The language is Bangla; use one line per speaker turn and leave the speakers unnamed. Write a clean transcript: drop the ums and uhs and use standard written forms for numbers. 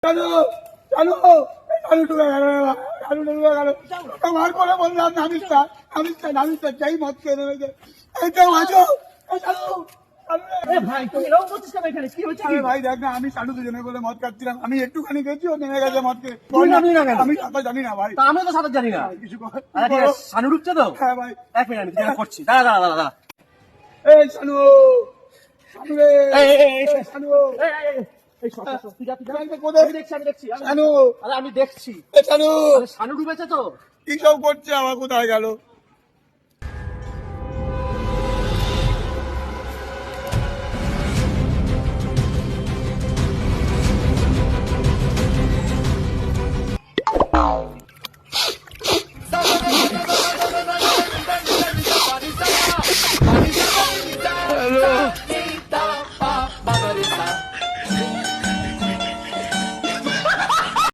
চালু চালু চালু ডুবে গেল, চালু ডুবে গেল। আমার করে বললাম নামিস না, নামিস না, নামিস না, যাই মদ খেয়ে নেমেছে। এই তো আছো চালু চালু রে।
ভাই তুই এরকম করছিস কেন এখানে? কি হচ্ছে?
আরে ভাই দেখ না, আমি চালু দুজনে বলে মদ খাচ্ছিলাম, আমি একটুখানি গেছি, ও নেমে গেছে মদ খেয়ে।
তুই নামলি না কেন?
আমি সাঁতার জানি না ভাই।
তা আমিও তো সাঁতার জানি না।
কিছু কর।
আরে ঠিক আছে, শানু ডুবছে তো?
হ্যাঁ ভাই।
এক মিনিট, আমি যেটা করছি। দাঁড়া দাঁড়া দাঁড়া দাঁড়া।
এই শানু, শানু রে,
এই
শানু,
এই সর, সর, সর, তুই যা, তুই যা।
শানু কোথায়?
আমি দেখছি
শানু,
আরে আমি দেখছি।
শানু
আরে শানু ডুবেছে তো?
কি সব করছে, আমার কোথায় গেল?